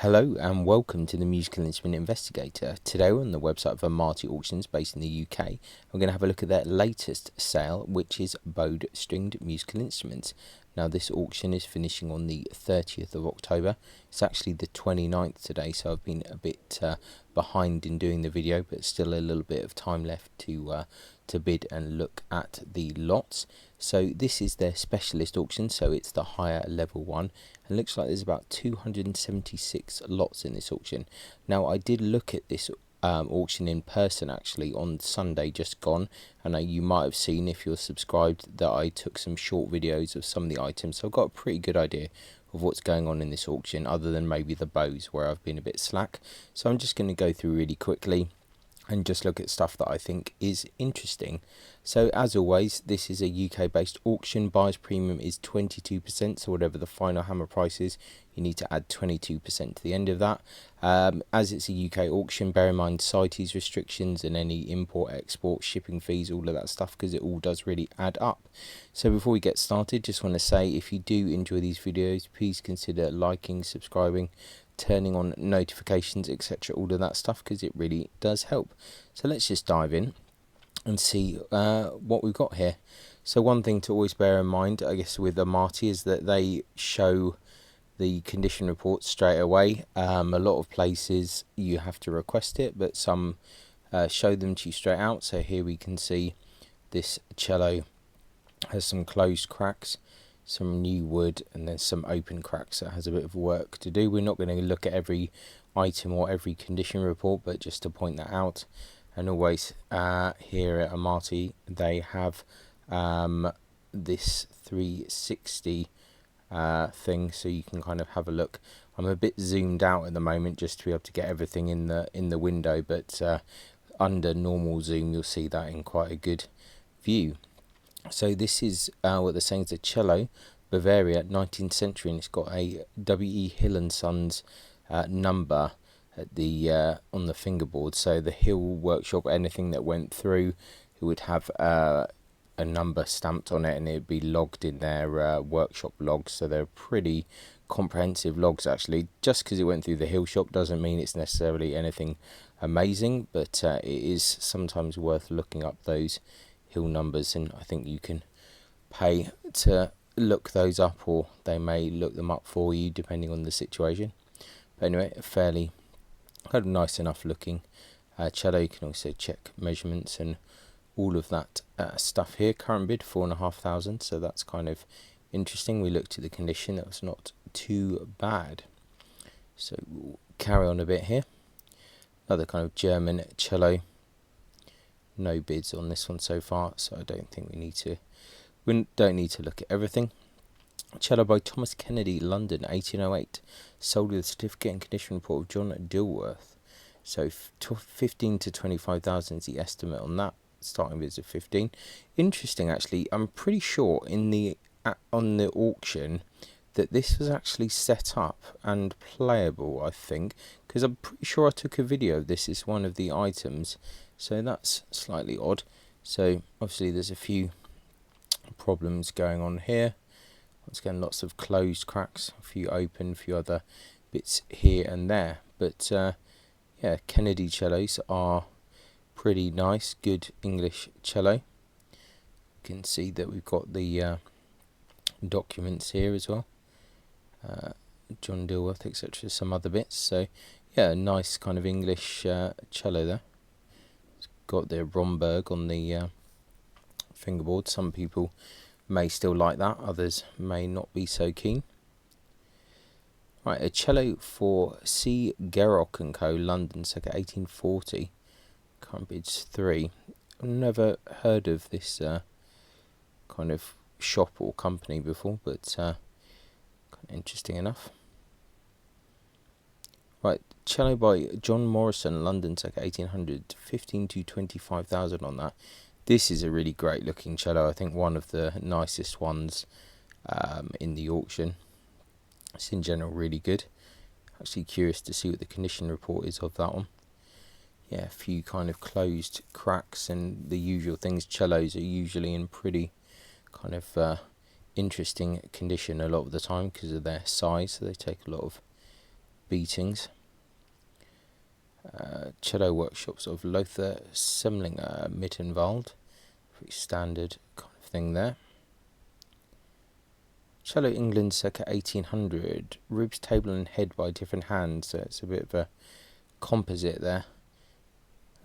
Hello and welcome to the Musical Instrument Investigator. Today we're on the website of Amati Auctions based in the UK. We're going to have a look at their latest sale, which is bowed stringed musical instruments. Now this auction is finishing on the 30th of October. It's actually the 29th today, so I've been a bit behind in doing the video, but still a little bit of time left to bid and look at the lots. So this is their specialist auction, so it's the higher level one, and looks like there's about 276 lots in this auction. Now I did look at this auction in person actually on Sunday just gone, and you might have seen if you're subscribed that I took some short videos of some of the items, so I've got a pretty good idea of what's going on in this auction, other than maybe the bows where I've been a bit slack. So I'm just going to go through really quickly and just look at stuff that I think is interesting. So as always, this is a UK based auction. Buyer's premium is 22%, so whatever the final hammer price is, you need to add 22% to the end of that. As it's a UK auction, bear in mind CITES restrictions and any import, export, shipping fees, all of that stuff, because it all does really add up. So before we get started, just want to say if you do enjoy these videos, please consider liking, subscribing, turning on notifications, etc., all of that stuff, because it really does help. So let's just dive in and see what we've got here. So one thing to always bear in mind, I guess, with Amati is that they show the condition reports straight away. A lot of places you have to request it, but some show them to you straight out. So here we can see this cello has some closed cracks, some new wood, and then some open cracks. So it has a bit of work to do. We're not going to look at every item or every condition report, but just to point that out. And always here at Amati they have this 360 thing, so you can kind of have a look. I'm a bit zoomed out at the moment just to be able to get everything in the window, but under normal zoom you'll see that in quite a good view. So this is what they're saying is a cello, Bavaria, 19th century, and it's got a W.E. Hill and Sons number at the on the fingerboard. So the Hill workshop, anything that went through, it would have a number stamped on it, and it'd be logged in their workshop logs. So they're pretty comprehensive logs actually. Just because it went through the Hill shop doesn't mean it's necessarily anything amazing, but it is sometimes worth looking up those Hill numbers, and I think you can pay to look those up, or they may look them up for you depending on the situation. But anyway, a fairly kind of nice enough looking cello. You can also check measurements and all of that stuff here. Current bid £4,500, so that's kind of interesting. We looked at the condition, that was not too bad. So we'll carry on a bit here. Another kind of German cello. No bids on this one so far, so I don't think we don't need to look at everything. Cello by Thomas Kennedy, London, 1808, sold with a certificate and condition report of John Dilworth. So 15 to 25,000 is the estimate on that. Starting bids of 15. Interesting, actually. I'm pretty sure on the auction that this was actually set up and playable, I think, because I'm pretty sure I took a video of this as one of the items. So that's slightly odd. So obviously there's a few problems going on here. Once again, lots of closed cracks, a few open, a few other bits here and there. But yeah, Kennedy cellos are pretty nice, good English cello. You can see that we've got the documents here as well. John Dilworth, etc. Some other bits. So yeah, nice kind of English cello there. Got the Romberg on the fingerboard. Some people may still like that, others may not be so keen. Right, a cello for C. Gerrock and Co. London, circa 1840. Current bid's 3. I've never heard of this kind of shop or company before, but kind of interesting enough. Right, cello by John Morrison, London, circa 1800, 15 to 25,000 on that. This is a really great looking cello. I think one of the nicest ones in the auction. It's in general really good. Actually curious to see what the condition report is of that one. Yeah, a few kind of closed cracks and the usual things. Cellos are usually in pretty kind of interesting condition a lot of the time because of their size. So they take a lot of beatings. Cello workshops of Lothar Semlinger Mittenwald, pretty standard kind of thing there. Cello England circa 1800, ribs, table and head by different hands, so it's a bit of a composite there.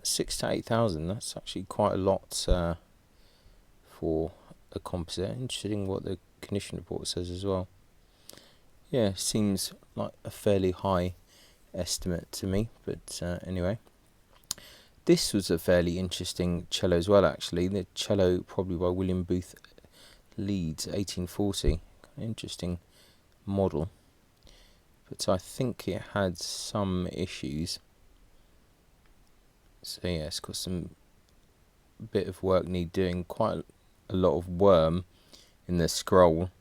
6,000 to 8,000, that's actually quite a lot for a composite. Interesting what the condition report says as well. Yeah, seems like a fairly high estimate to me, but anyway. This was a fairly interesting cello as well, actually. The cello, probably by William Booth Leeds, 1840. Interesting model, but I think it had some issues. So yeah, it's got some bit of work need doing. Quite a lot of worm in the scroll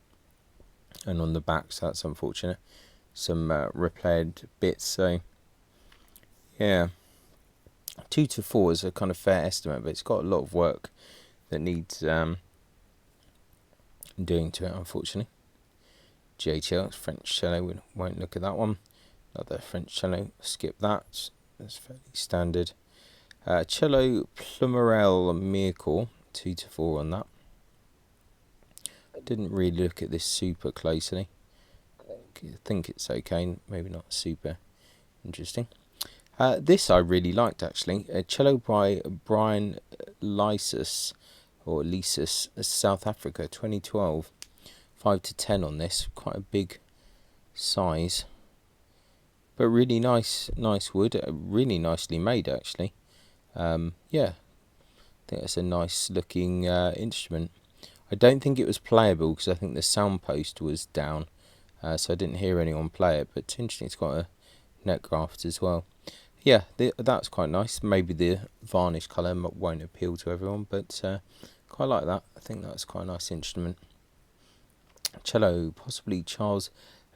and on the back, so that's unfortunate. Some repaired bits. So yeah, 2 to 4 is a kind of fair estimate, but it's got a lot of work that needs doing to it, unfortunately. JTL, French cello, we won't look at that one. Another French cello, skip that, that's fairly standard. Cello Plumerel Mircore, 2 to 4 on that. I didn't really look at this super closely. I think it's okay, maybe not super interesting. This I really liked, actually. A cello by Brian Lysis, or Lysis, South Africa, 2012. 5 to 10 on this, quite a big size, but really nice wood, really nicely made, actually. Yeah, I think that's a nice looking instrument. I don't think it was playable because I think the sound post was down, so I didn't hear anyone play it, but interesting, it's got a neck graft as well. Yeah, that's quite nice. Maybe the varnish colour won't appeal to everyone, but quite like that. I think that's quite a nice instrument. Cello, possibly Charles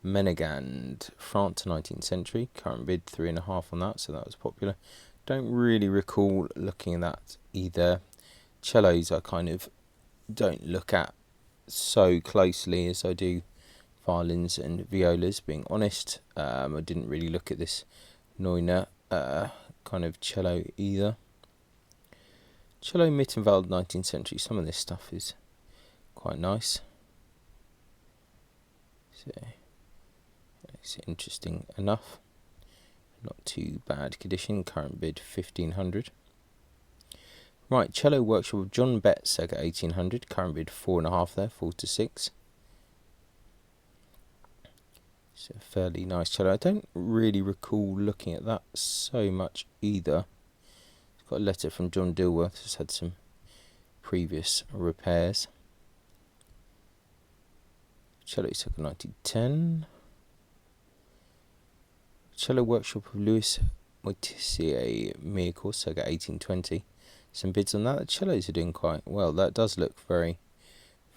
Menegand, France, 19th century. Current bid 3.5 on that, so that was popular. Don't really recall looking at that either. Cellos I kind of don't look at so closely as I do violins and violas, being honest. I didn't really look at this Neuner kind of cello either. Cello Mittenwald, 19th century. Some of this stuff is quite nice. So it's interesting enough. Not too bad condition. Current bid 1,500. Right, cello workshop of John Betts, circa 1800. Current bid 4.5 there, 4 to 6. It's a fairly nice cello. I don't really recall looking at that so much either. It's got a letter from John Dilworth. Just had some previous repairs. Cello circa 1910. Cello workshop of Louis Moitissier Mircore, circa 1820. Some bids on that. The cellos are doing quite well. That does look very,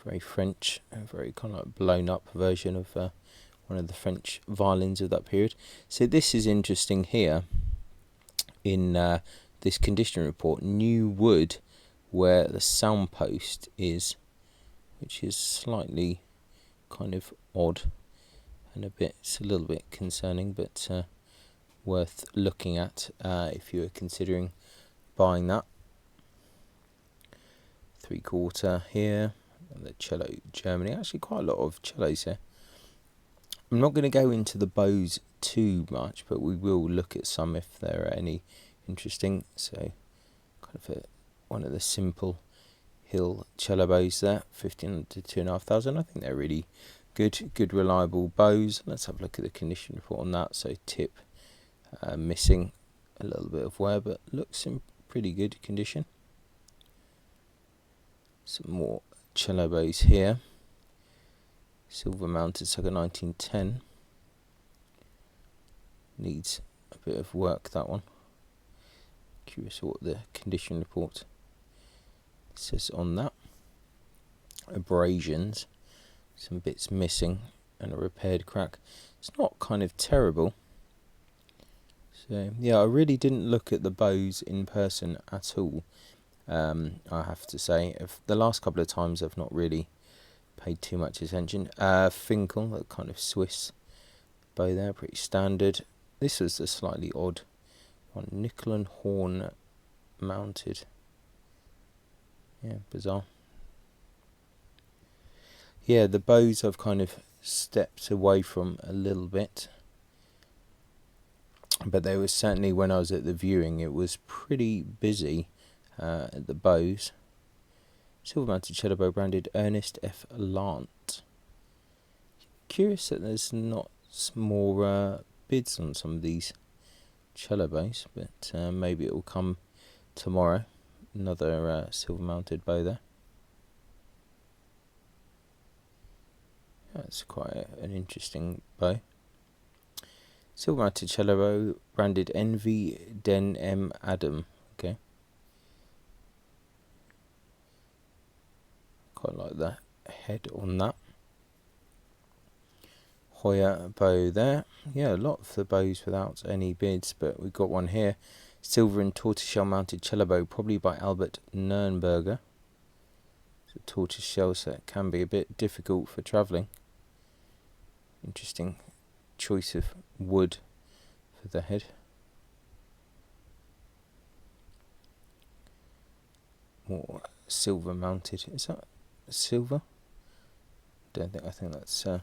very French, a very kind of like blown up version of one of the French violins of that period. So this is interesting here in this condition report. New wood where the sound post is, which is slightly kind of odd and it's a little bit concerning, but worth looking at if you are considering buying that. 3/4 here, and the cello Germany. Actually quite a lot of cellos here. I'm not going to go into the bows too much, but we will look at some if there are any interesting. So kind of one of the simple hill cello bows there, 1,500 to 2,500. I think they're really good reliable bows. Let's have a look at the condition report on that. So tip missing a little bit of wear, but looks in pretty good condition. Some more cello bows here. Silver mounted, circa 1910. Needs a bit of work, that one. Curious what the condition report says on that. Abrasions, some bits missing, and a repaired crack. It's not kind of terrible. So yeah, I really didn't look at the bows in person at all. I have to say, the last couple of times I've not really paid too much attention. Finkel, that kind of Swiss bow there, pretty standard. This was a slightly odd one, nickel and horn mounted. Yeah, bizarre. Yeah, the bows I've kind of stepped away from a little bit, but there was certainly, when I was at the viewing, it was pretty busy at the bows. Silver mounted cello bow branded Ernest F. Lant. Curious that there's not more bids on some of these cello bows, but maybe it will come tomorrow. Another silver mounted bow there. That's quite an interesting bow. Silver mounted cello bow branded Envy Den M Adam. Okay. Quite like the head on that. Hoya bow there. Yeah, a lot of the bows without any bids, but we've got one here. Silver and tortoiseshell mounted cello bow, probably by Albert Nernberger. It's a tortoiseshell, so it can be a bit difficult for travelling. Interesting choice of wood for the head. More silver mounted. Is that silver? I think that's a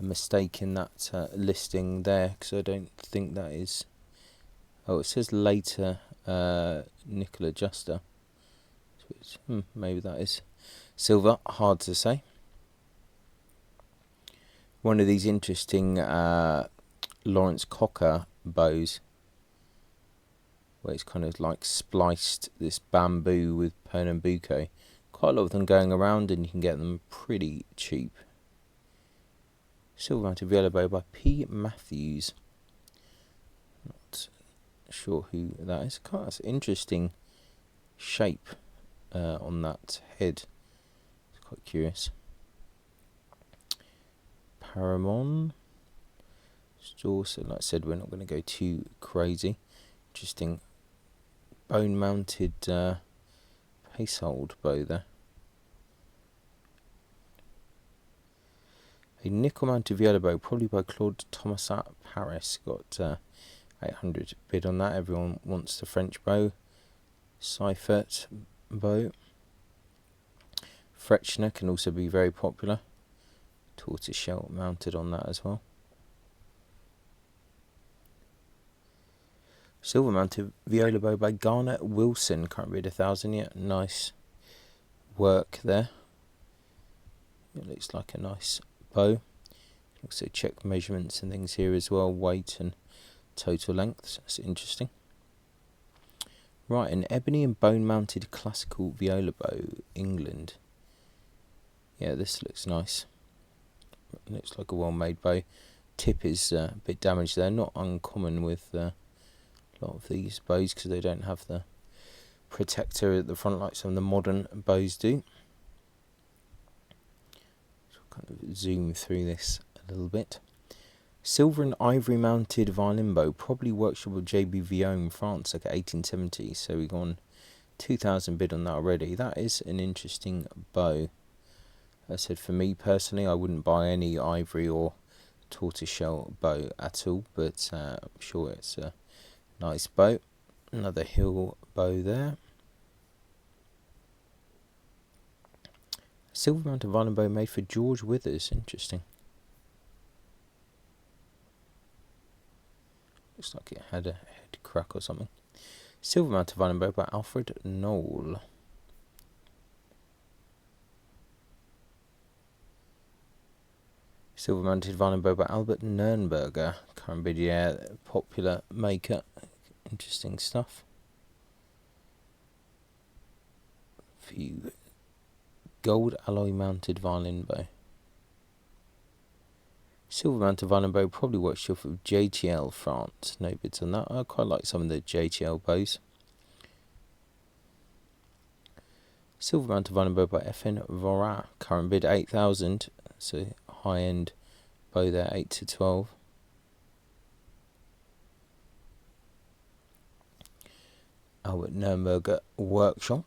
mistake in that listing there, because I don't think that is. Oh, it says later nickel adjuster. So maybe that is silver. Hard to say. One of these interesting Lawrence Cocker bows, where it's kind of like spliced this bamboo with Pernambuco. Quite a lot of them going around, and you can get them pretty cheap. Silver mounted viola bow by P. Matthews. Not sure who that is. That's an interesting shape on that head. It's quite curious. Paramon. Also, like I said, we're not going to go too crazy. Interesting bone mounted pacehold bow there. A nickel mounted viola bow, probably by Claude Thomas at Paris. Got 800 bid on that. Everyone wants the French bow. Seifert bow. Frechner can also be very popular. Tortoiseshell mounted on that as well. Silver mounted viola bow by Garner Wilson. Can't read 1,000 yet. Nice work there. It looks like a nice bow. Also check measurements and things here as well. Weight and total lengths. That's interesting. Right, an ebony and bone mounted classical viola bow, England. Yeah, this looks nice. Looks like a well-made bow. Tip is a bit damaged there. Not uncommon with a lot of these bows, because they don't have the protector at the front like some of the modern bows do. So kind of zoom through this a little bit. Silver and ivory mounted violin bow, probably workshop of JB Villon, France, like 1870. So we've gone 2,000 bid on that already. That is an interesting bow. I said, for me personally, I wouldn't buy any ivory or tortoiseshell bow at all, but I'm sure it's a nice bow. Another hill bow there. Silver mounted violin bow made for George Withers. Interesting. Looks like it had a head crack or something. Silver mounted violin bow by Alfred Knoll. Silver mounted violin bow by Albert Nernberger. Current bid, yeah, popular maker. Interesting stuff. Few gold alloy mounted violin bow. Silver mounted violin bow, probably workshop of JTL France. No bids on that. I quite like some of the JTL bows. Silver mounted violin bow by FN Vorat. Current bid 8,000. So high end bow there, 8 to 12. Albert Nernberger workshop.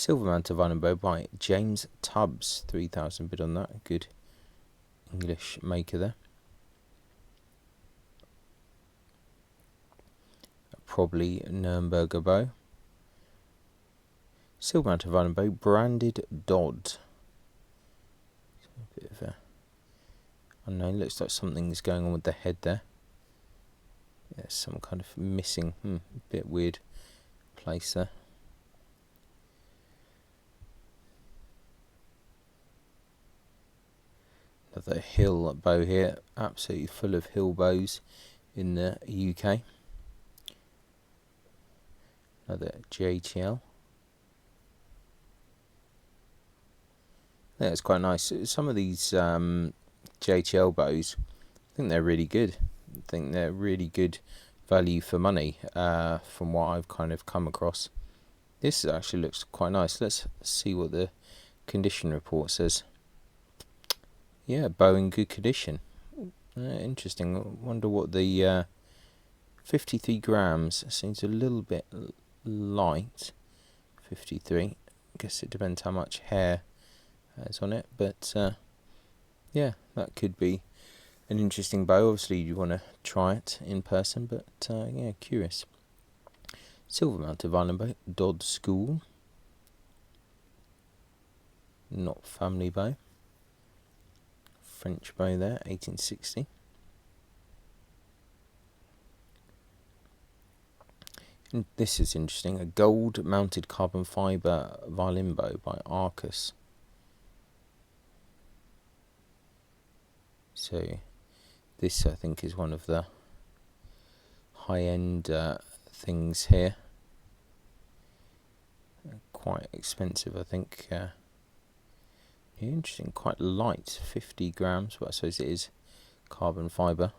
Silver mounted violin bow by James Tubbs, 3,000 bid on that. Good English maker there. Probably Nürnberger bow. Silver mounted violin bow, branded Dodd. A bit of a, I don't know, looks like something's going on with the head there. Yeah, some kind of missing, bit weird place there. Another hill bow here, absolutely full of hill bows in the UK. Another JTL. Yeah, it's quite nice. Some of these JTL bows, I think they're really good. I think they're really good value for money from what I've kind of come across. This actually looks quite nice. Let's see what the condition report says. Yeah, bow in good condition. Interesting. I wonder what the 53 grams seems a little bit light. 53. I guess it depends how much hair is on it, but yeah, that could be an interesting bow. Obviously you want to try it in person, but yeah, curious. Silver mounted violin bow, Dodd School, not family bow. French bow there, 1860. And this is interesting, a gold mounted carbon fibre violin bow by Arcus. So this, I think, is one of the high-end things here. Quite expensive, I think. Interesting, quite light, 50 grams, but I suppose it is carbon fibre.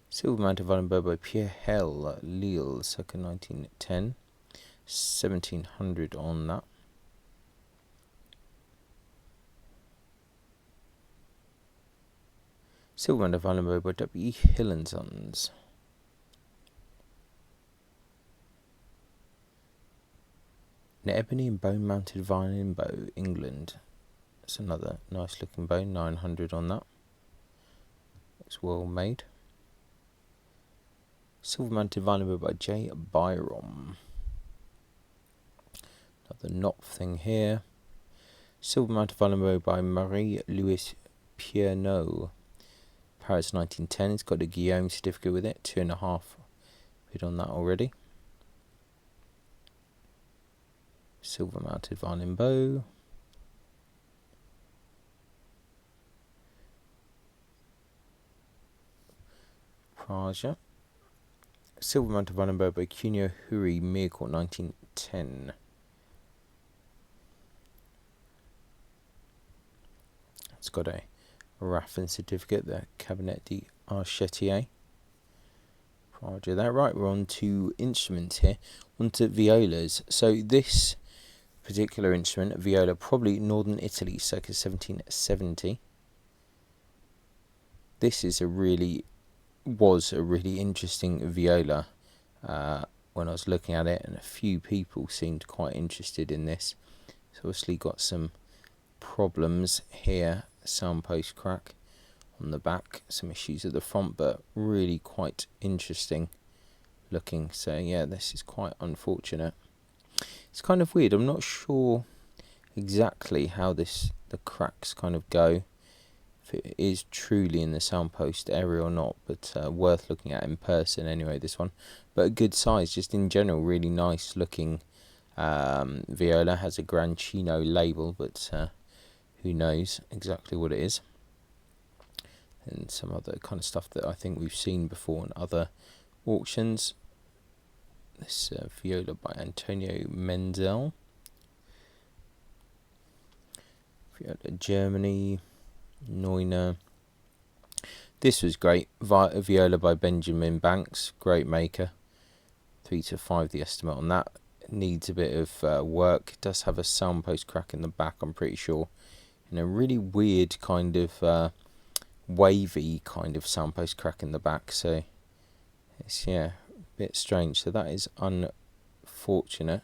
Silver mounted violin bow by Pierre Hell, Lille, circa 1910. 1700 on that. Silver mounted violin bow by W. Hill and Sons. An ebony and bone mounted violin bow, England. That's another nice looking bow, 900 on that. It's well made. Silver mounted violin bow by J. Byrom. Another knot thing here. Silver mounted violin bow by Marie-Louise Piernot. Paris 1910. It's got a Guillaume certificate with it, 2.5 bid on that already. Silver mounted violin bow. Praja. Silver mounted violin bow by Cuneo Huri Miracle 1910. It's got a Raffin certificate, the Cabinet d'Archetier. Praja there. Right, we're on to instruments here. On to violas. So this particular instrument, a viola, probably northern Italy, circa 1770. This is was a really interesting viola when I was looking at it, and a few people seemed quite interested in this. It's obviously got some problems here, sound post crack on the back, some issues at the front, but really quite interesting looking. So yeah, this is quite unfortunate. It's kind of weird. I'm not sure exactly how the cracks kind of go, if it is truly in the soundpost area or not, but worth looking at in person anyway, this one. But a good size, just in general, really nice looking viola. Has a Grancino label, but who knows exactly what it is. And some other kind of stuff that I think we've seen before in other auctions. This viola by Antonio Menzel. Viola Germany, Neuner. This was great. Viola by Benjamin Banks, great maker. 3 to 5 the estimate on that. It needs a bit of work. It does have a sound post crack in the back, I'm pretty sure. And a really weird kind of wavy kind of sound post crack in the back. So it's, yeah, a bit strange. So that is fortunate,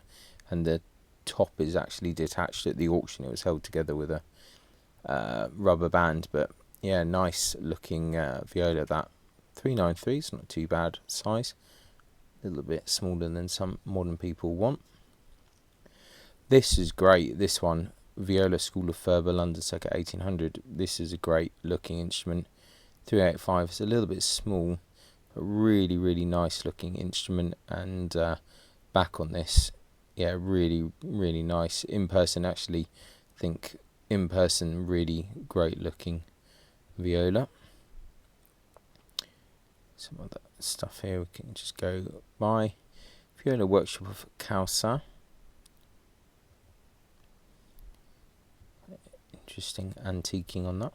and the top is actually detached at the auction. It was held together with a rubber band, but yeah, nice looking viola. That 393 is not too bad size, a little bit smaller than some modern people want. This is great. This one, Viola School of Ferber, London, circa 1800. This is a great looking instrument. 385. It's a little bit small, but really, really nice looking instrument. And back on this, yeah, really, really nice. In person, actually, I think in person, really great looking viola. Some other stuff here we can just go by. Viola Workshop of Causa. Interesting antiquing on that.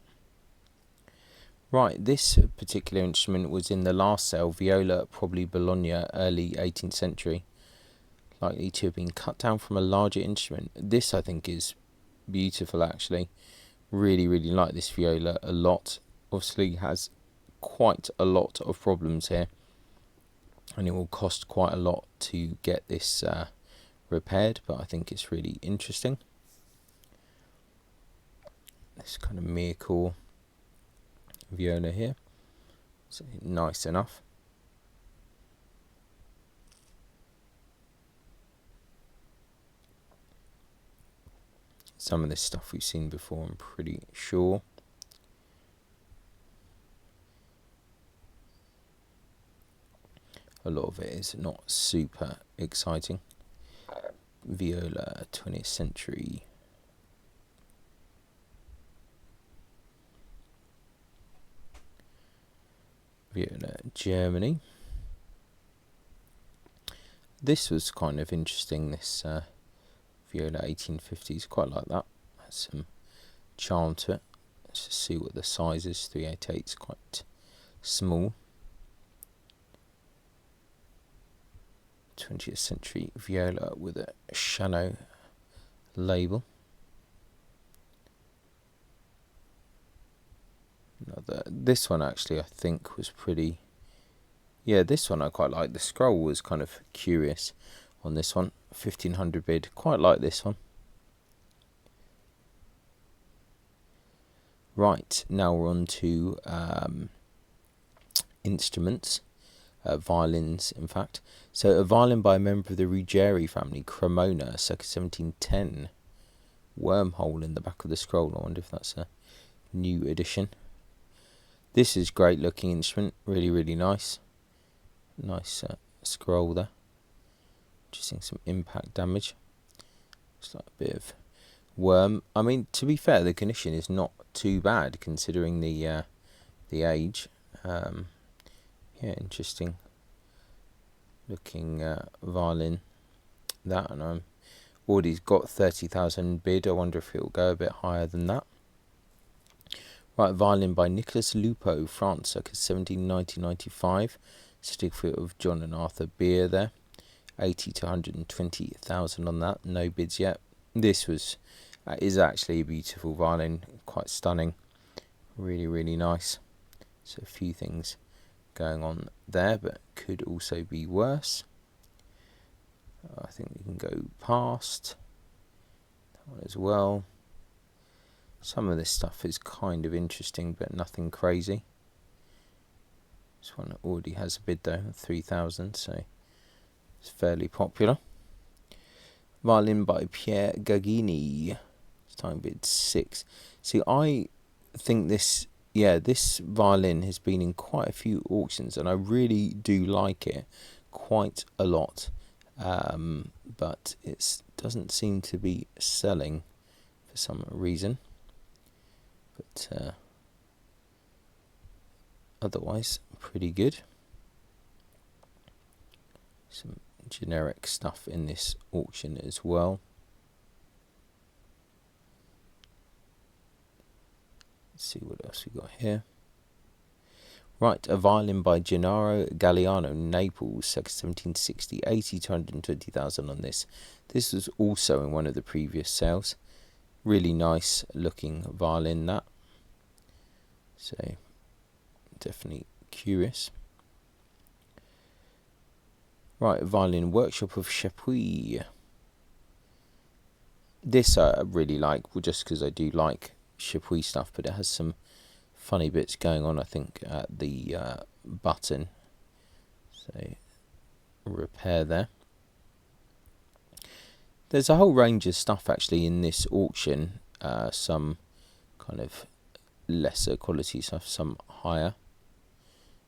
Right, this particular instrument was in the last sale, Viola, probably Bologna, early 18th century. Likely to have been cut down from a larger instrument. This, I think, is beautiful, actually. Really, really like this viola a lot. Obviously has quite a lot of problems here, and it will cost quite a lot to get this repaired, but I think it's really interesting. This kind of miracle viola here, so nice enough. Some of this stuff we've seen before, I'm pretty sure. A lot of it is not super exciting. Viola, 20th century. Viola, Germany. This was kind of interesting, this Viola 1850s, quite like that. Has some charm to it. Let's just see what the size is. 388 is quite small. 20th century viola with a Chano label. This one actually I think was pretty, yeah, this one I quite like. The scroll was kind of curious on this one. 1500 bid, quite like this one. Right, now we're on to instruments, violins in fact. So a violin by a member of the Ruggieri family, Cremona, circa 1710. Wormhole in the back of the scroll. I wonder if that's a new edition. This is great looking instrument, really, really nice. Nice scroll there. Just seeing some impact damage. Looks like a bit of worm. I mean, to be fair, the condition is not too bad considering the age. Yeah, interesting looking violin. That, and I'm already got 30,000 bid. I wonder if it'll go a bit higher than that. Right, violin by Nicholas Lupo, France, circa 1790-95. Certificate of John and Arthur Beer there. 80 to 120,000 on that. No bids yet. This is actually a beautiful violin, quite stunning. Really, really nice. So a few things going on there, but could also be worse. I think we can go past that one as well. Some of this stuff is kind of interesting, but nothing crazy. This one already has a bid though, 3,000, so it's fairly popular. Violin by Pierre Gagini. Time bid 6. See, I think this violin has been in quite a few auctions, and I really do like it quite a lot. But it doesn't seem to be selling for some reason. But otherwise, pretty good. Some generic stuff in this auction as well. Let's see what else we got here. Right, a violin by Gennaro Galliano, Naples, circa 1760, 80 to 120,000 on this. This was also in one of the previous sales. Really nice looking violin, that. So, definitely curious. Right, Violin Workshop of Chapuis. This I really like, well, just because I do like Chapuis stuff, but it has some funny bits going on, I think, at the button. So, repair there. There's a whole range of stuff actually in this auction. Some kind of lesser quality stuff, some higher.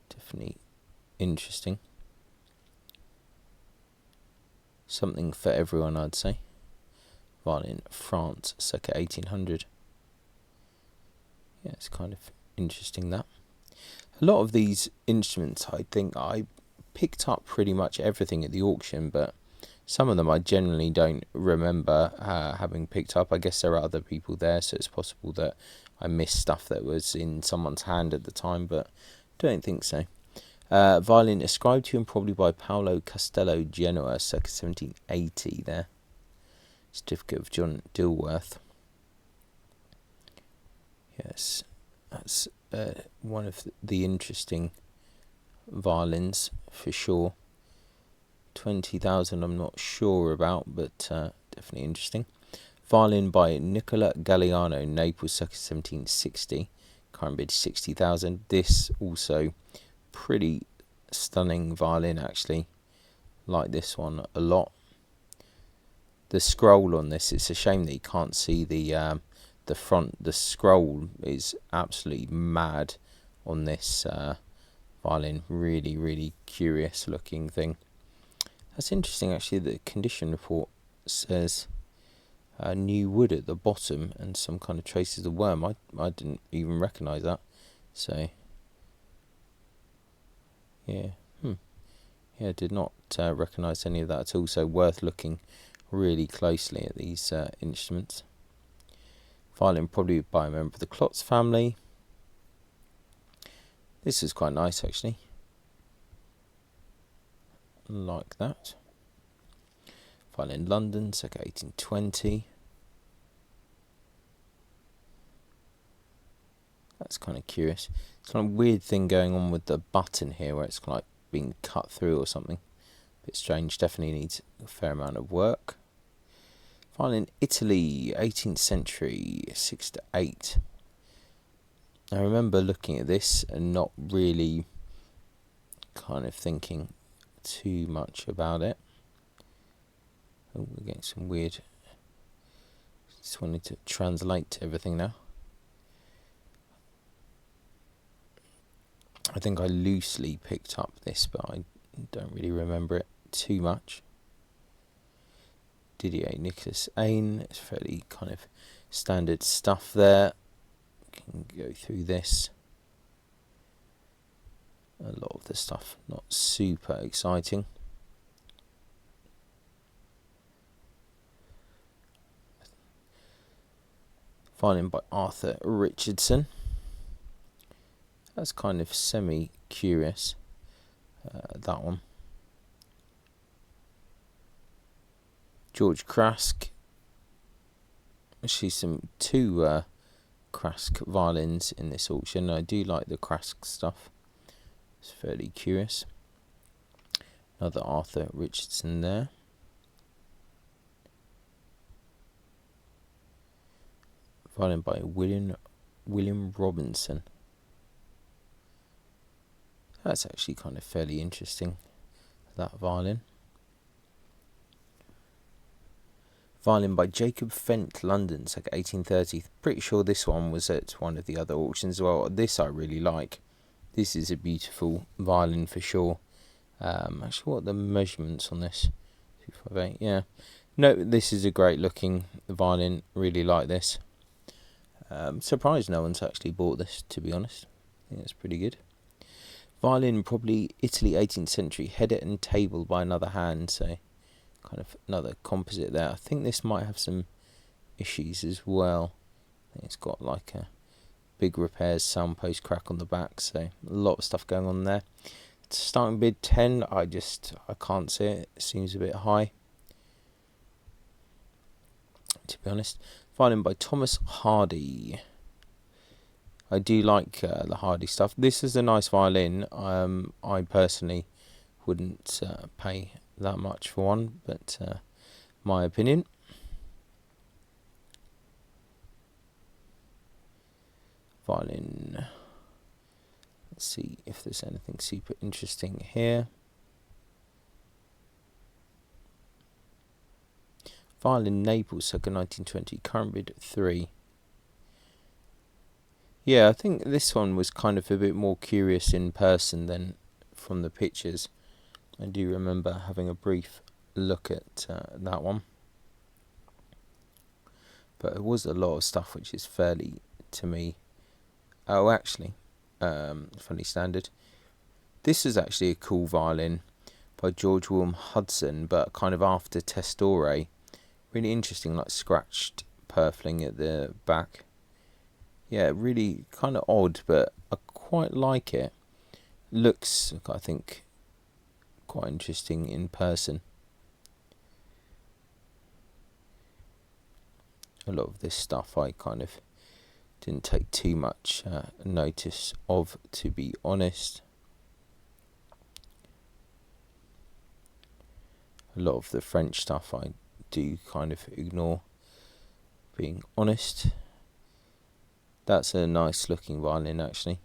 Definitely interesting. Something for everyone, I'd say. Violin France, circa 1800. Yeah, it's kind of interesting that. A lot of these instruments, I think I picked up pretty much everything at the auction, but some of them I generally don't remember having picked up. I guess there are other people there, so it's possible that I missed stuff that was in someone's hand at the time, but don't think so. Violin ascribed to him probably by Paolo Castello Genoa, circa 1780 there. Certificate of John Dilworth. Yes, that's one of the interesting violins for sure. 20,000 I'm not sure about, but definitely interesting. Violin by Nicola Galliano, Naples, circa 1760. Current bid 60,000. This also pretty stunning violin actually. Like this one a lot. The scroll on this, it's a shame that you can't see the front. The scroll is absolutely mad on this violin. Really, really curious looking thing. That's interesting actually. The condition report says new wood at the bottom and some kind of traces of worm. I didn't even recognise that. So yeah, yeah, did not recognise any of that at all. So worth looking really closely at these instruments. Violin probably by a member of the Klotz family. This is quite nice actually. Like that. Violin London, circa 1820. That's kind of curious. It's kind of weird thing going on with the button here where it's like being cut through or something. A bit strange, definitely needs a fair amount of work. Violin Italy, 18th century, 6 to 8. I remember looking at this and not really kind of thinking too much about it. Oh, we're getting some weird. Just wanted to translate everything now. I think I loosely picked up this, but I don't really remember it too much. Didier Nicolas Ain, it's fairly kind of standard stuff there. Can go through this. A lot of the stuff not super exciting. Violin by Arthur Richardson. That's kind of semi-curious, that one. George Krask. Actually two Krask violins in this auction. I do like the Krask stuff. It's fairly curious. Another Arthur Richardson there. Violin by William Robinson. That's actually kind of fairly interesting, that violin. Violin by Jacob Fent, London, like 1830. Pretty sure this one was at one of the other auctions as well. This I really like. This is a beautiful violin for sure. Actually, what are the measurements on this? 258, yeah. No, this is a great looking violin. Really like this. Surprised no one's actually bought this, to be honest. I think that's pretty good. Violin, probably Italy, 18th century, header and table by another hand, so kind of another composite there. I think this might have some issues as well. I think it's got like a big repairs, sound post crack on the back, so a lot of stuff going on there. Starting bid 10, I can't see it. It seems a bit high, to be honest. Violin by Thomas Hardy. I do like the Hardy stuff. This is a nice violin. I personally wouldn't pay that much for one, but my opinion. Violin. Let's see if there's anything super interesting here. Violin Naples, circa 1920, current bid 3. Yeah, I think this one was kind of a bit more curious in person than from the pictures. I do remember having a brief look at that one. But it was a lot of stuff which is fairly, to me... Oh, actually, funny standard. This is actually a cool violin by George William Hudson, but kind of after Testore. Really interesting, like scratched purfling at the back. Yeah, really kind of odd, but I quite like it. Looks, I think, quite interesting in person. A lot of this stuff I kind of didn't take too much notice of, to be honest. A lot of the French stuff I do kind of ignore, being honest. That's a nice looking violin, actually.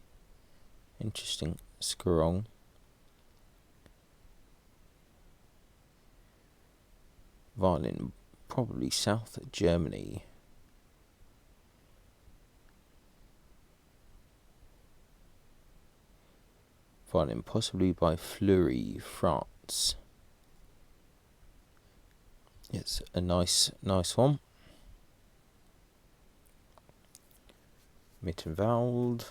Interesting scrong. Violin, probably South Germany. Violin, possibly by Fleury, France. It's a nice one. Mittenwald.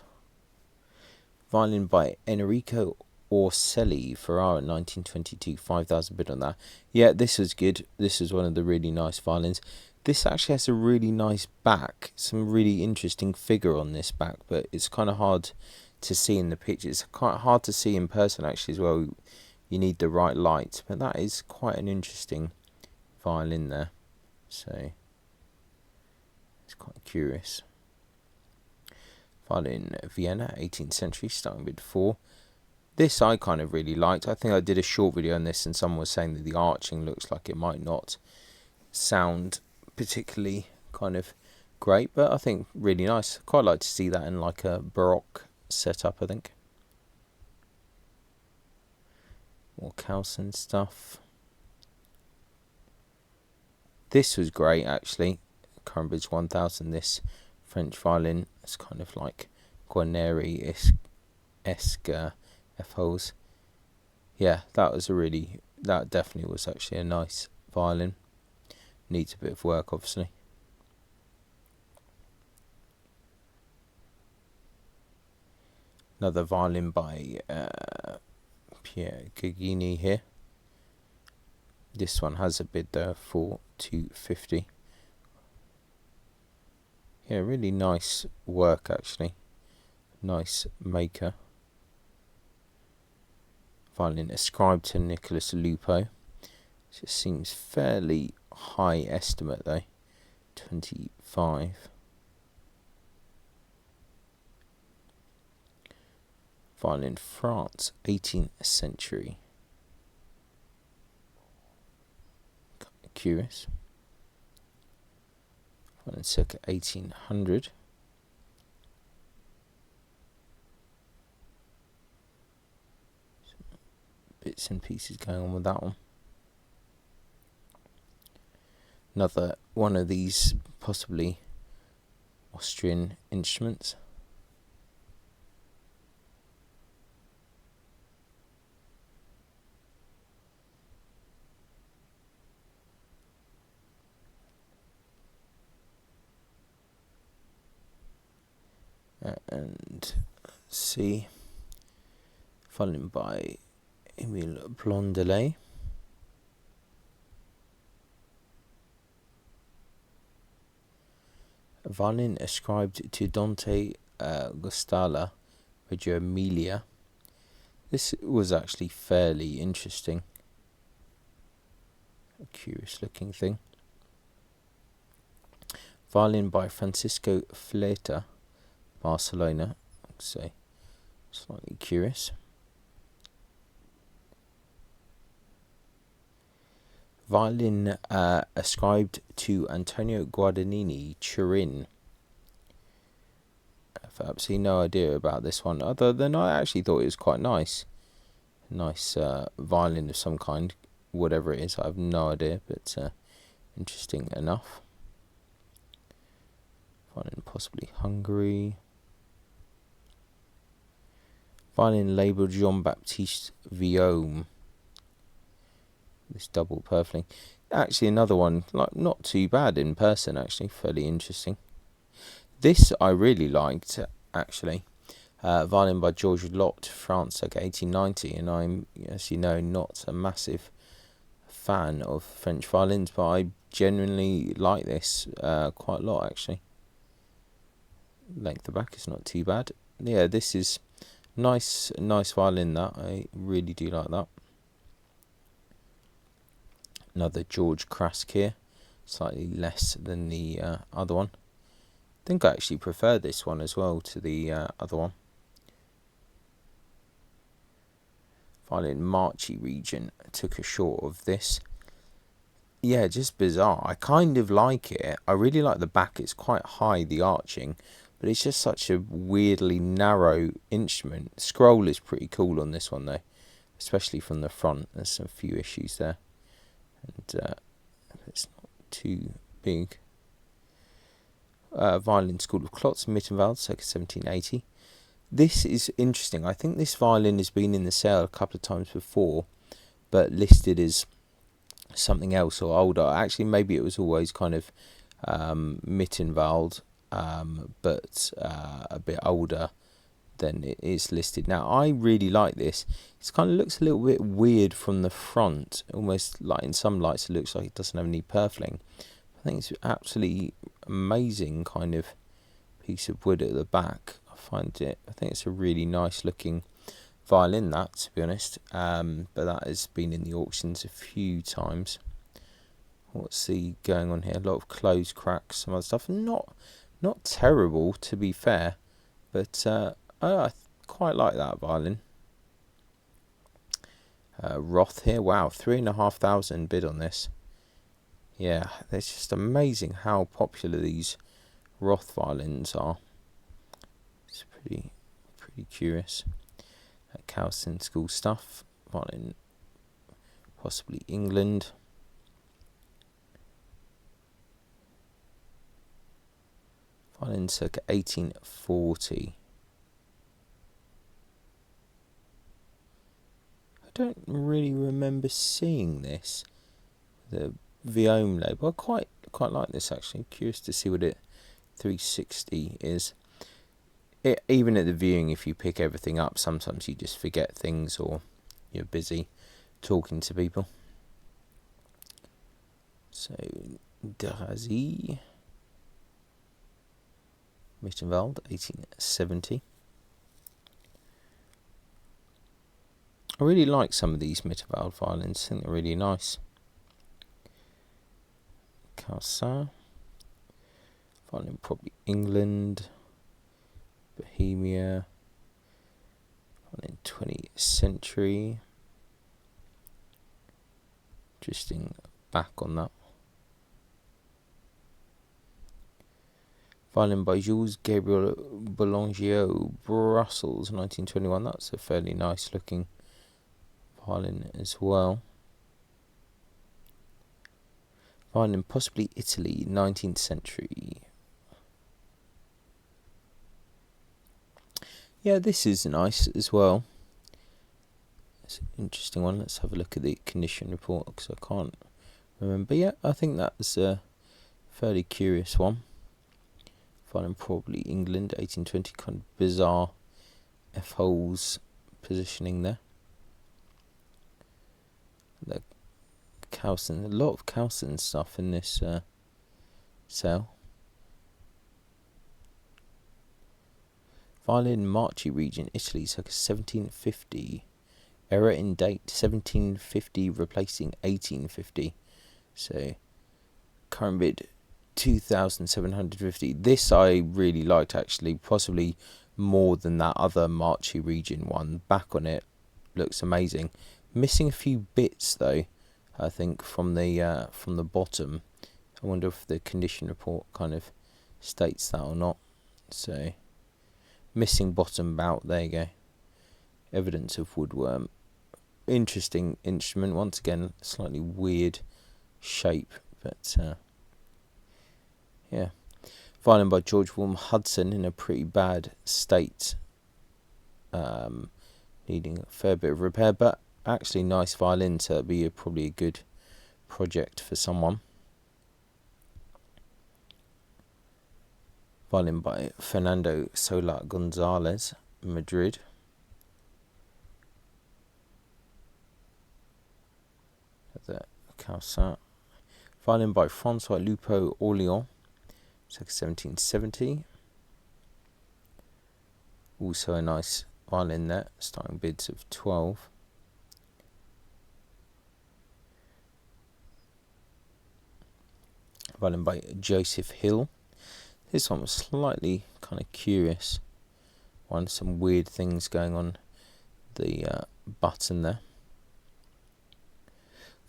Violin by Enrico Orselli, Ferrara, 1922, 5,000 bid on that. Yeah, this was good. This is one of the really nice violins. This actually has a really nice back, some really interesting figure on this back, but it's kind of hard to see in the picture. It's quite hard to see in person actually as well. You need the right light, but that is quite an interesting violin there. So it's quite curious. Violin Vienna, 18th century, starting with 4. This I kind of really liked. I think I did a short video on this and someone was saying that the arching looks like it might not sound particularly kind of great, but I think really nice. Quite like to see that in like a Baroque setup, I think. More Calson stuff. This was great actually. Current bid's 1,000. This French violin. It's kind of like Guarneri-esque F-holes. Yeah, that definitely was actually a nice violin. Needs a bit of work, obviously. Another violin by Pierre Gugini here. This one has a bid there for 250. Yeah, really nice work actually. Nice maker. Violin ascribed to Nicholas Lupo. Just seems fairly high estimate though. 25. Violin France, 18th century. Kind of curious. Violin circa 1800. Bits and pieces going on with that one. Another one of these possibly Austrian instruments. And let's see, violin by Emile Blondelet. A violin ascribed to Dante Gustala, Reggio Emilia. This was actually fairly interesting. A curious looking thing. Violin by Francisco Fleta, Barcelona. So slightly curious. Violin ascribed to Antonio Guadagnini, Turin. I've absolutely no idea about this one, other than I actually thought it was quite nice. Nice violin of some kind, whatever it is, I have no idea, but interesting enough. Violin possibly Hungary. Violin labelled Jean-Baptiste Viaume. This double purfling. Actually another one, like not too bad in person, actually, fairly interesting. This I really liked, actually. Violin by Georges Lot, France, like 1890, and I'm, as you know, not a massive fan of French violins, but I genuinely like this quite a lot, actually. Length of back is not too bad. Yeah, this is nice violin, that. I really do like that. Another George Crask here, slightly less than the other one. I think I actually prefer this one as well to the other one. Violin Marchi region, took a short of this. Yeah, just bizarre. I kind of like it. I really like the back. It's quite high, the arching, but it's just such a weirdly narrow instrument. Scroll is pretty cool on this one though, especially from the front. There's some few issues there, and it's not too big. Violin School of Klotz, Mittenwald, circa 1780. This is interesting. I think this violin has been in the sale a couple of times before, but listed as something else or older. Actually, maybe it was always kind of Mittenwald, but a bit older than it is listed now. I really like this. It kind of looks a little bit weird from the front, almost like in some lights it looks like it doesn't have any purfling. I think it's absolutely amazing kind of piece of wood at the back. I think it's a really nice looking violin, that, to be honest, but that has been in the auctions a few times. What's the going on here? A lot of closed cracks, some other stuff. Not terrible, to be fair, but I quite like that violin. Roth here, wow, 3,500 bid on this. Yeah, it's just amazing how popular these Roth violins are. It's pretty curious. Cowson School stuff. Violin, possibly England. Violin circa 1840. I don't really remember seeing this. The Viaume label. I quite like this, actually. Curious to see what it 360 is. Even at the viewing, if you pick everything up, sometimes you just forget things or you're busy talking to people. So, Drazy, Mittenwald, 1870. I really like some of these Mittenwald violins. I think they're really nice. Calçat, violin probably England. Bohemia, in 20th century. Interesting back on that. Violin by Jules Gabriel Boulanger, Brussels, 1921. That's a fairly nice looking violin as well. Violin possibly Italy, 19th century. Yeah, this is nice as well. It's an interesting one. Let's have a look at the condition report because I can't remember. Yeah, I think that's a fairly curious one. Violin probably England, 1820. Kind of bizarre F-holes positioning there. The Cowson, a lot of Cowson stuff in this cell. Violin Marchi region, Italy, circa 1750. Error in date, 1750 replacing 1850. So, current bid, 2,750. This I really liked, actually, possibly more than that other Marchi region one. Back on it looks amazing. Missing a few bits, though. I think, from the bottom. I wonder if the condition report kind of states that or not. So, missing bottom bout, there you go. Evidence of woodworm. Interesting instrument, once again, slightly weird shape, but yeah. Violin by George William Hudson, in a pretty bad state, needing a fair bit of repair, but actually nice violin, so it'd be probably a good project for someone. Violin by Fernando Sola Gonzalez, Madrid. The Calçat. Violin by Francois Lupo Orléans, circa 1770. Also a nice violin there, starting bids of 12. Violin by Joseph Hill. This one was slightly kind of curious one, some weird things going on the button there.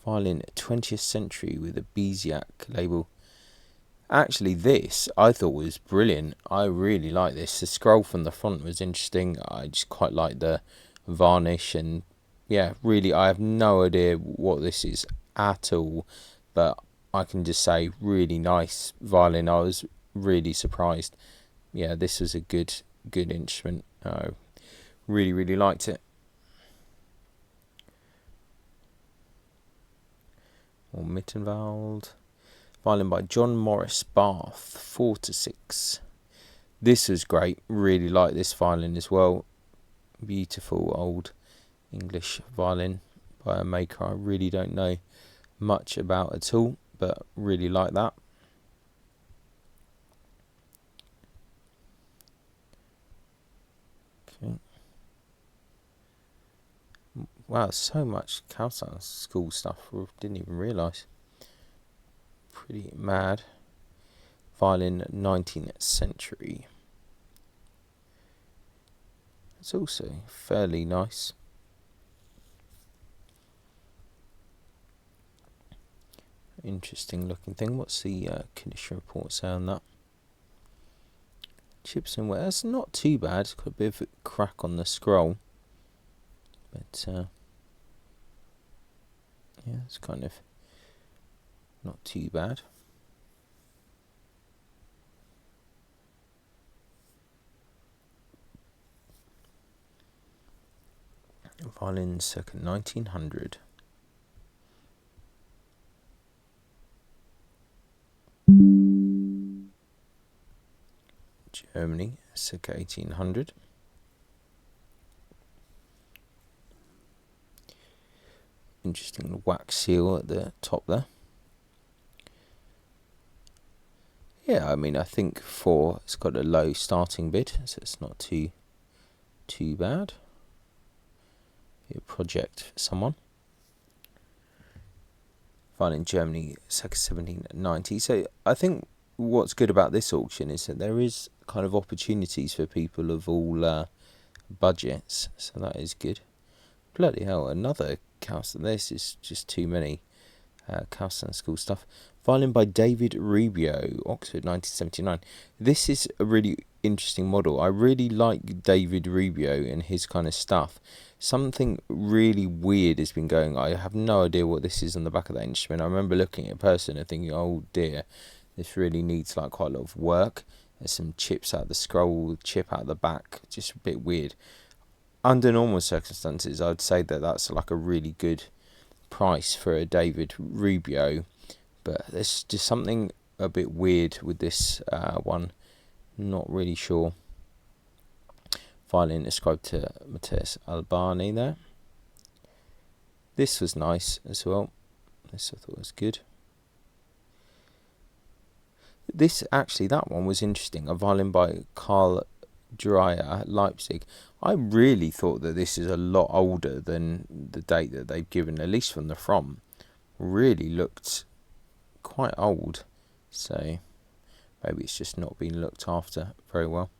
Violin 20th century with a Beziak label. Actually, this I thought was brilliant. I really like this. The scroll from the front was interesting. I just quite like the varnish, and yeah, really, I have no idea what this is at all, but I can just say really nice violin. I was really surprised. Yeah, this was a good instrument. I really liked it. Or Mittenwald. Violin by John Morris Bath, 4-6. This was great. Really like this violin as well. Beautiful old English violin by a maker I really don't know much about at all, but really like that. Okay. Wow, so much Calçat school stuff. Didn't even realise. Pretty mad. Violin 19th century. It's also fairly nice. Interesting looking thing. What's the condition report say on that? Chips and wear. That's not too bad. It's got a bit of a crack on the scroll, but yeah, it's kind of not too bad. Violin circa 1900. Germany, circa 1800. Interesting wax seal at the top there. Yeah, I mean, I think it's got a low starting bid, so it's not too bad. Be a project for someone. Violin Germany, circa 1790. So I think what's good about this auction is that there is kind of opportunities for people of all budgets, so that is good. Bloody hell, another Calçat. This is just too many Calçat school stuff. Violin by David Rubio, Oxford, 1979. This is a really interesting model. I really like David Rubio and his kind of stuff. Something really weird has been going on. I have no idea what this is on the back of that instrument. I remember looking at a person and thinking, oh dear, this really needs like quite a lot of work. There's some chips out the scroll, chip out the back, just a bit weird. Under normal circumstances, I'd say that that's like a really good price for a David Rubio, but there's just something a bit weird with this one. Not really sure. Violin ascribed to Matthias Albani there. This was nice as well. This I thought was good. This actually, that one was interesting. A violin by Karl Dreyer, Leipzig. I really thought that this is a lot older than the date that they've given, at least from the front. Really looked quite old, so maybe it's just not been looked after very well.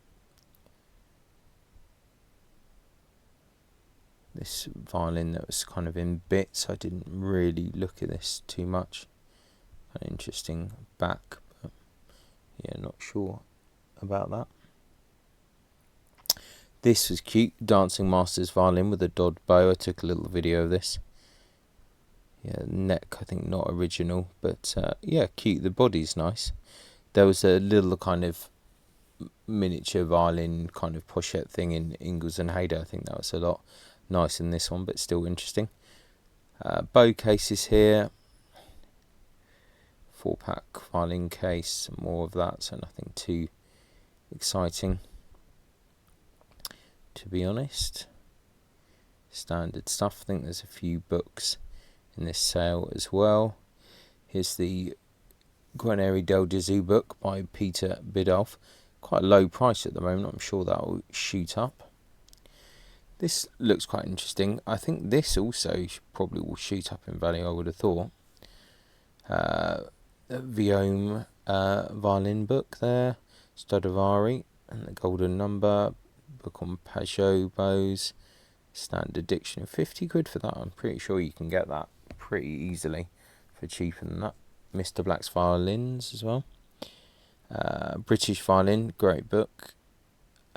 this violin that was kind of in bits. I didn't really look at this too much. An interesting back, but yeah, not sure about that. This was cute, Dancing Masters violin with a dod bow. I took a little video of this. Yeah, neck I think not original, but yeah, cute. The body's nice. There was a little kind of miniature violin kind of pochette thing in Ingalls and Hayter. I think that was a lot nicer in this one, but still interesting. Bow cases here. 4-pack violin case, some more of that, so nothing too exciting, to be honest. Standard stuff. I think there's a few books in this sale as well. Here's the Guarneri del Gesù book by Peter Biddulph. Quite a low price at the moment. I'm sure that will shoot up. This looks quite interesting. I think this also probably will shoot up in value, I would have thought. Viola violin book there, Stradivari and the Golden Number, book on Peugeot bows, standard dictionary, 50 quid for that. I'm pretty sure you can get that pretty easily for cheaper than that. Mr. Black's Violins as well. British Violin, great book.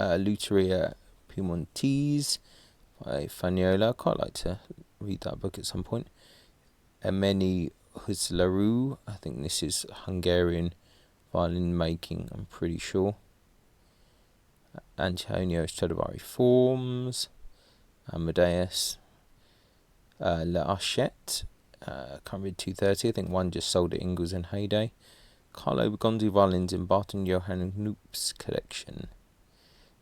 Luteria Piemontese by Viola. I quite like to read that book at some point. Ameni Huzlaru, I think this is Hungarian violin making, I'm pretty sure. Antonio Stradivari Forms, Amadeus, La Hachette, can't read 230, I think one just sold at Ingalls and Hayday. Carlo Bergonzi violins in Barton Johann Knoop's collection.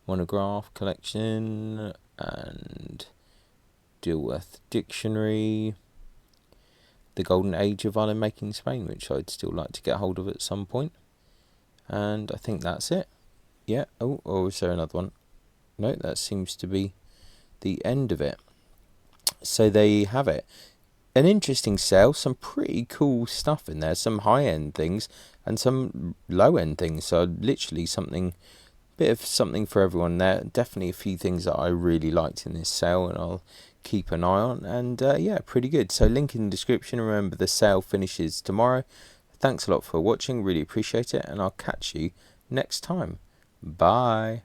Monograph collection, and Dilworth Dictionary. The Golden Age of Violin Making in Spain, which I'd still like to get hold of at some point. And I think that's it. Yeah, oh, or is there another one? No, that seems to be the end of it. So there you have it. An interesting sale, some pretty cool stuff in there, some high-end things and some low-end things. So literally bit of something for everyone there. Definitely a few things that I really liked in this sale, and I'll keep an eye on. And yeah, pretty good. So link in the description. Remember, the sale finishes tomorrow. Thanks a lot for watching, really appreciate it, and I'll catch you next time. Bye.